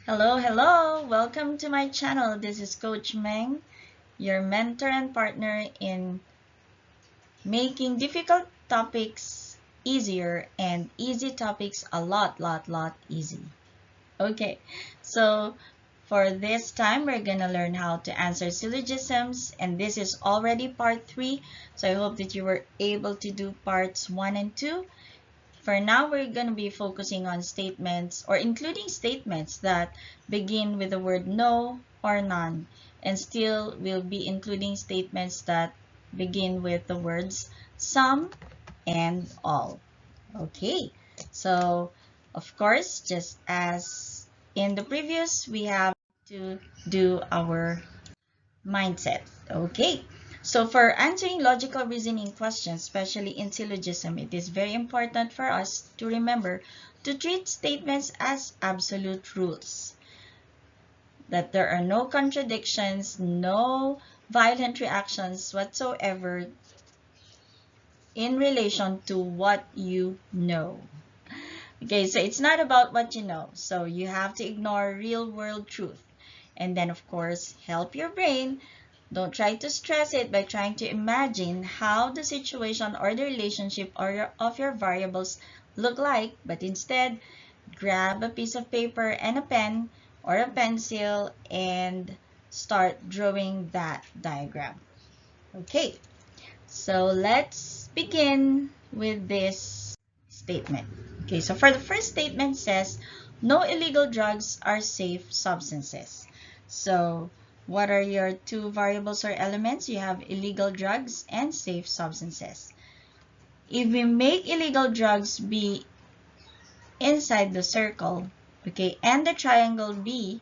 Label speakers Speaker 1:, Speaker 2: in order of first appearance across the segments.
Speaker 1: Hello, hello! Welcome to my channel. This is Coach Meng, your mentor and partner in making difficult topics easier and easy topics a lot easy. Okay, so for this time, we're gonna learn how to answer syllogisms, and this is already part 3, so I hope that you were able to do parts 1 and 2. For now, we're going to be focusing on statements or including statements that begin with the word no or none. And still, we'll be including statements that begin with the words some and all. Okay, so of course, just as in the previous, we have to do our mindset. Okay, so for answering logical reasoning questions, especially in syllogism, it is very important for us to remember to treat statements as absolute rules. That there are no contradictions, no violent reactions whatsoever in relation to what you know. Okay, so it's not about what you know. So you have to ignore real world truth. And then, of course, help your brain. Don't try to stress it by trying to imagine how the situation or the relationship of your variables look like, but instead, grab a piece of paper and a pen or a pencil and start drawing that diagram. Okay, so let's begin with this statement. Okay, so for the first statement says, no illegal drugs are safe substances. So what are your two variables or elements? You have illegal drugs and safe substances. If we make illegal drugs be inside the circle, okay, and the triangle be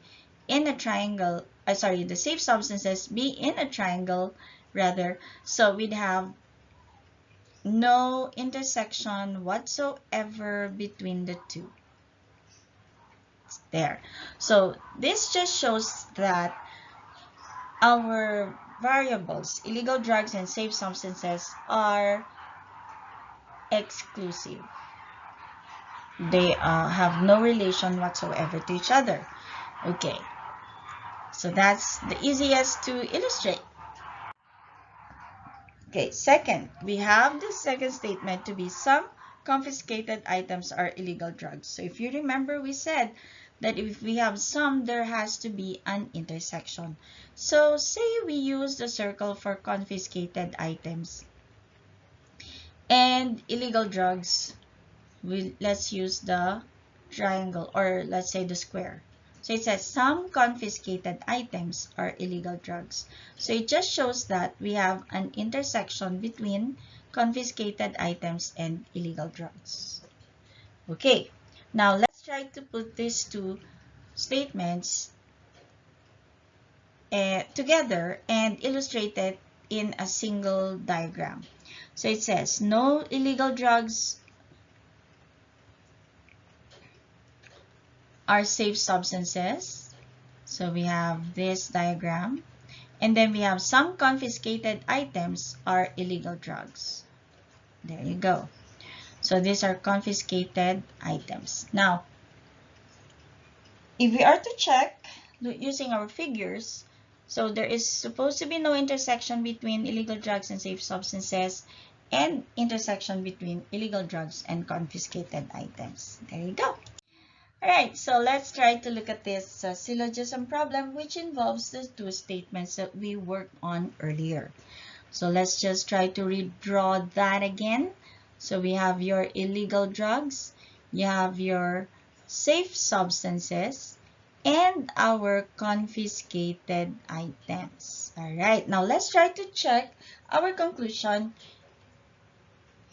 Speaker 1: in a triangle, the safe substances be in a triangle rather, so we'd have no intersection whatsoever between the two. It's there. So this just shows that our variables, illegal drugs and safe substances, are exclusive. They have no relation whatsoever to each other. Okay, so that's the easiest to illustrate. Okay, second, we have the second statement to be some confiscated items are illegal drugs. So if you remember, we said that if we have some, there has to be an intersection. So say we use the circle for confiscated items and illegal drugs. Let's use the triangle, or let's say the square. So it says some confiscated items are illegal drugs. So it just shows that we have an intersection between confiscated items and illegal drugs. Okay, now let's try to put these two statements together and illustrate it in a single diagram. So it says no illegal drugs are safe substances. So we have this diagram. And then we have some confiscated items are illegal drugs. There you go. So these are confiscated items. Now, if we are to check using our figures, so there is supposed to be no intersection between illegal drugs and safe substances, and intersection between illegal drugs and confiscated items. There you go. Alright, so let's try to look at this syllogism problem, which involves the two statements that we worked on earlier. So let's just try to redraw that again. So we have your illegal drugs, you have your safe substances, and our confiscated items. Alright, now let's try to check our conclusion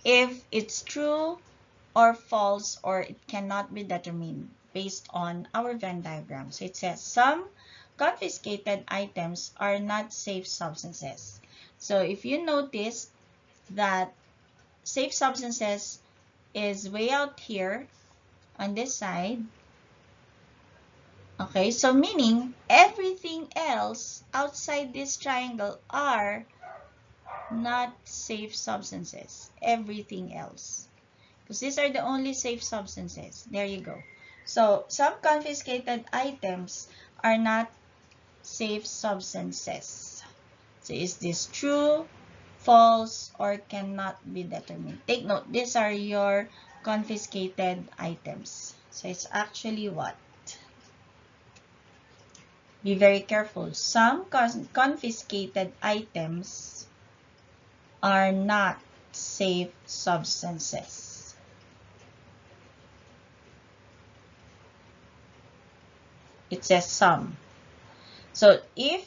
Speaker 1: if it's true or false, or it cannot be determined based on our Venn diagram. So it says some confiscated items are not safe substances. So if you notice that safe substances is way out here on this side, okay, so meaning everything else outside this triangle are not safe substances. Everything else. Because these are the only safe substances. There you go. So, some confiscated items are not safe substances. So, is this true, false, or cannot be determined? Take note, these are your confiscated items. So, it's actually what? Be very careful. Some confiscated items are not safe substances. It says some. So if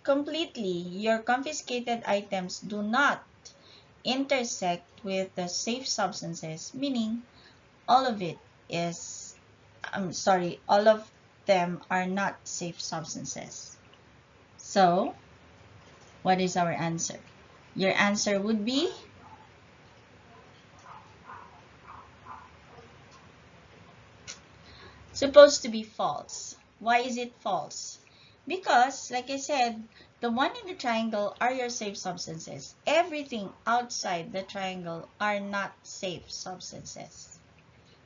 Speaker 1: completely your confiscated items do not intersect with the safe substances, meaning all of it is, all of them are not safe substances. So what is our answer? Your answer would be supposed to be false. Why is it false? Because, like I said, the one in the triangle are your safe substances. Everything outside the triangle are not safe substances.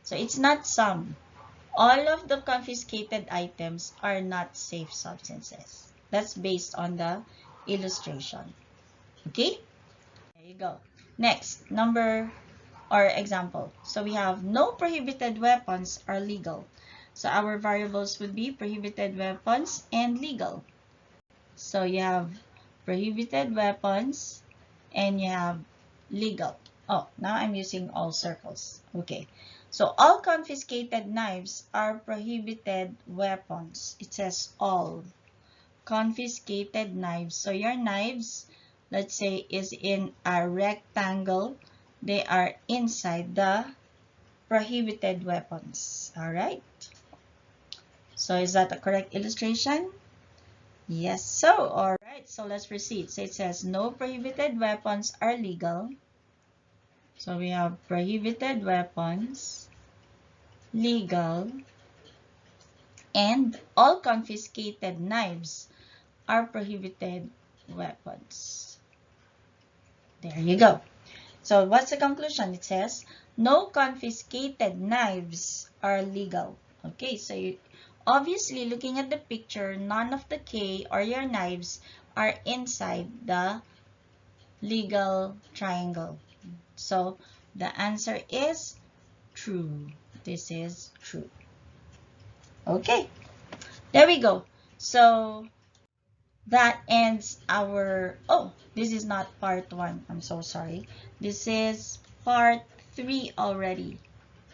Speaker 1: So it's not some. All of the confiscated items are not safe substances. That's based on the illustration. Okay? There you go. Next, number or example. So we have no prohibited weapons are legal. So our variables would be prohibited weapons and legal. So you have prohibited weapons and you have legal. Oh, now I'm using all circles. Okay. So all confiscated knives are prohibited weapons. It says all confiscated knives. So your knives, let's say, is in a rectangle. They are inside the prohibited weapons. All right. So is that a correct illustration? Yes, so all right. So let's proceed. So it says no prohibited weapons are legal. So we have prohibited weapons, legal, and all confiscated knives are prohibited weapons. There you go. So what's the conclusion? It says no confiscated knives are legal. Okay, so obviously looking at the picture, none of the K or your knives are inside the legal triangle. So the answer is true. This is true. Okay, there we go. So that ends our, oh, this is not part 1. I'm so sorry. This is part 3 already.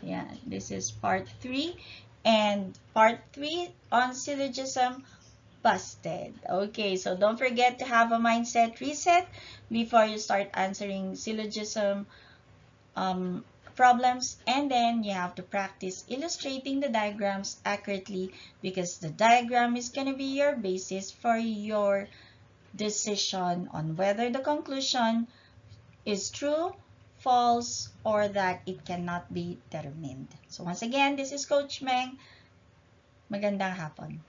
Speaker 1: Yeah, this is part 3. And part 3 on syllogism busted. Okay, so don't forget to have a mindset reset before you start answering syllogism problems, and then you have to practice illustrating the diagrams accurately because the diagram is going to be your basis for your decision on whether the conclusion is true, false, or that it cannot be determined. So once again, this is Coach Meng. Magandang hapon.